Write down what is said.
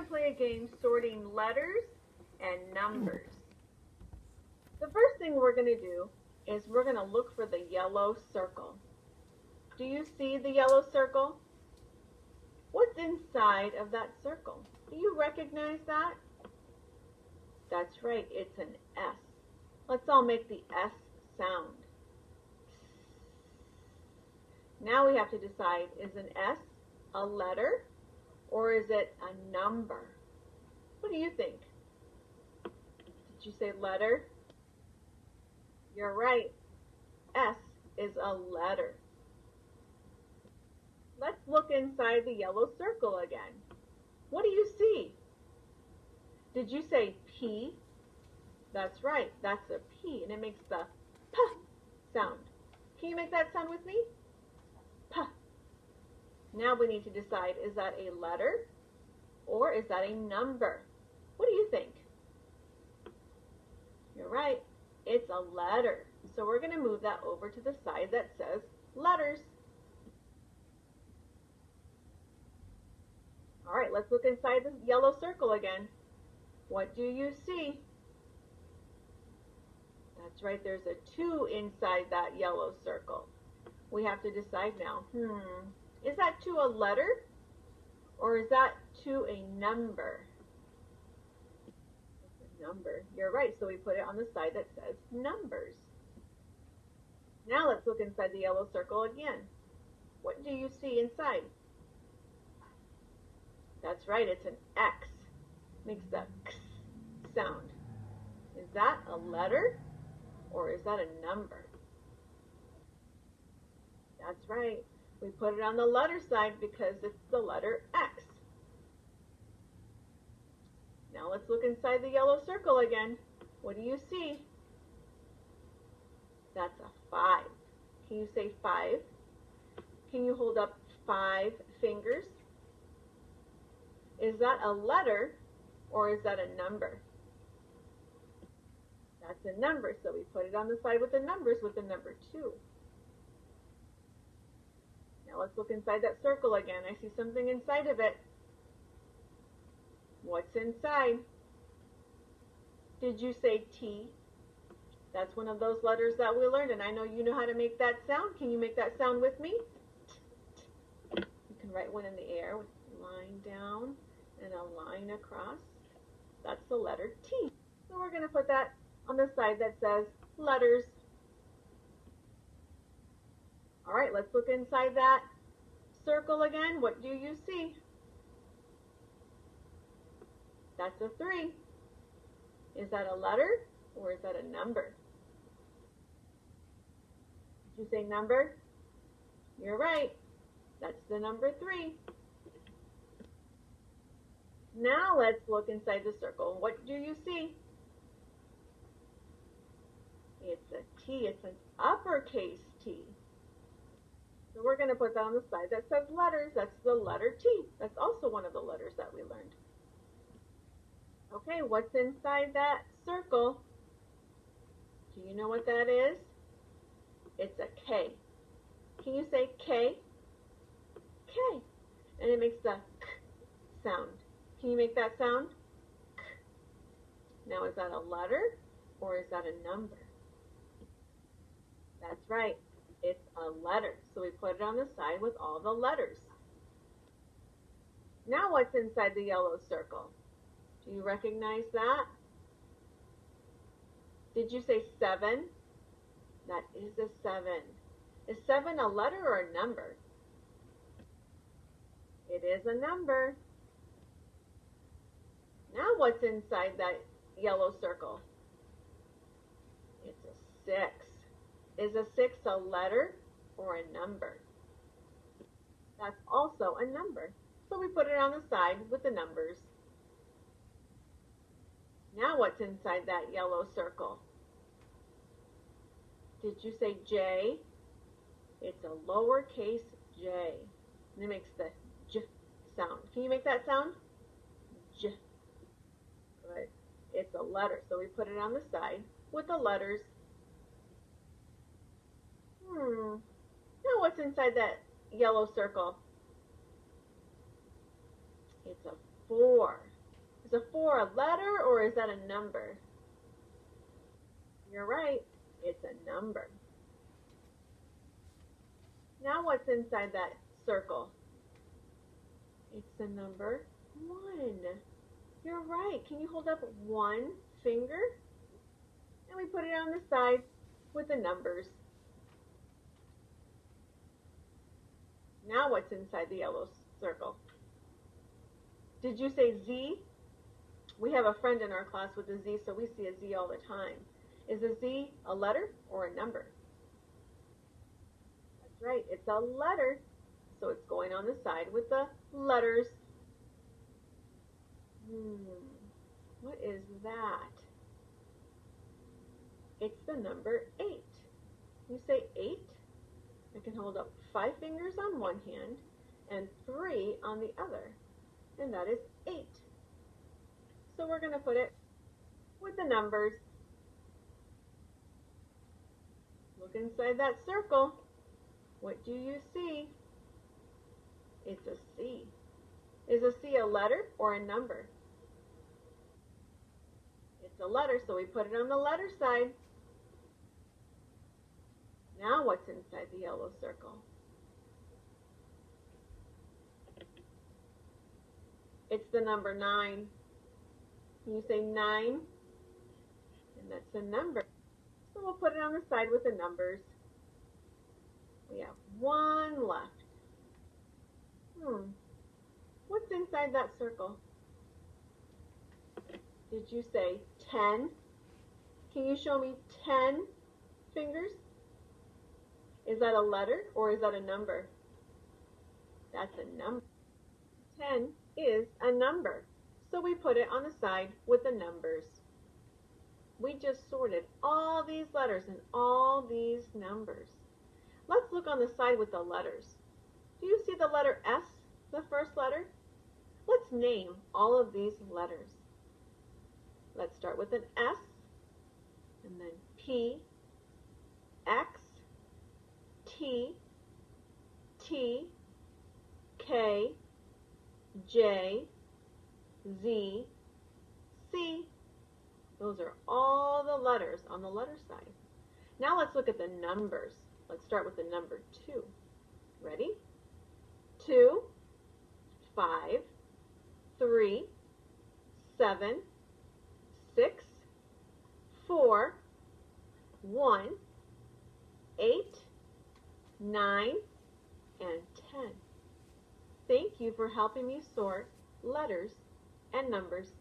to play a game sorting letters and numbers. The first thing we're going to do is we're going to look for the yellow circle. Do you see the yellow circle? What's inside of that circle? Do you recognize that? That's right, it's an S. Let's all make the S sound. Now we have to decide, is an S a letter or is it a number? What do you think? Did you say letter? You're right. S is a letter. Let's look inside the yellow circle again. What do you see? Did you say P? That's right, that's a P, and it makes the P sound. Can you make that sound with me? P. Now we need to decide, is that a letter or is that a number? What do you think? You're right, it's a letter. So we're going to move that over to the side that says letters. All right, let's look inside the yellow circle again. What do you see? That's right, there's a 2 inside that yellow circle. We have to decide now, is that 2 a letter or is that 2 a number? It's a number. You're right, so we put it on the side that says numbers. Now let's look inside the yellow circle again. What do you see inside? That's right, it's an X. Makes the X sound. Is that a letter or is that a number? That's right. We put it on the letter side because it's the letter X. Now let's look inside the yellow circle again. What do you see? That's a 5. Can you say 5? Can you hold up 5 fingers? Is that a letter or is that a number? That's a number, so we put it on the side with the numbers with the number 2. Now let's look inside that circle again. I see something inside of it. What's inside? Did you say T? That's one of those letters that we learned, and I know you know how to make that sound. Can you make that sound with me? You can write one in the air with a line down and a line across. That's the letter T. So we're going to put that on the side that says letters. All right, let's look inside that circle again. What do you see? That's a 3. Is that a letter or is that a number? Did you say number? You're right. That's the number 3. Now let's look inside the circle. What do you see? It's a T. It's an uppercase T. So we're going to put that on the side that says letters. That's the letter T. That's also one of the letters that we learned. Okay, what's inside that circle? Do you know what that is? It's a K. Can you say K? K. And it makes the K sound. Can you make that sound? K. Now, is that a letter or is that a number? That's right. It's a letter. So we put it on the side with all the letters. Now what's inside the yellow circle? Do you recognize that? Did you say 7? That is a 7. Is 7 a letter or a number? It is a number. Now what's inside that yellow circle? It's a 6. Is a 6 a letter or a number? That's also a number. So we put it on the side with the numbers. Now what's inside that yellow circle? Did you say J? It's a lowercase j. And it makes the J sound. Can you make that sound? J. Good. It's a letter, so we put it on the side with the letters. Now what's inside that yellow circle? It's a 4. Is a 4 a letter or is that a number? You're right, it's a number. Now what's inside that circle? It's the number 1. You're right. Can you hold up one finger? And we put it on the side with the numbers. Now what's inside the yellow circle? Did you say Z? We have a friend in our class with a Z, so we see a Z all the time. Is a Z a letter or a number? That's right, it's a letter. So it's going on the side with the letters. What is that? It's the number 8. You say 8? I can hold up 5 fingers on one hand and 3 on the other, and that is 8. So we're going to put it with the numbers. Look inside that circle. What do you see? It's a C. Is a C a letter or a number? It's a letter, so we put it on the letter side. Now what's inside the yellow circle? It's the number 9. Can you say 9? And that's a number. So we'll put it on the side with the numbers. We have 1 left. What's inside that circle? Did you say 10? Can you show me 10 fingers? Is that a letter or is that a number? That's a number. 10 is a number. So we put it on the side with the numbers. We just sorted all these letters and all these numbers. Let's look on the side with the letters. Do you see the letter S, the first letter? Let's name all of these letters. Let's start with an S, and then P, X, T, T, K, J, Z, C. Those are all the letters on the letter side. Now let's look at the numbers. Let's start with the number 2. Ready? 2, 5, 3, 7, 6, 4, 1, 8, 9, and 10. Thank you for helping me sort letters and numbers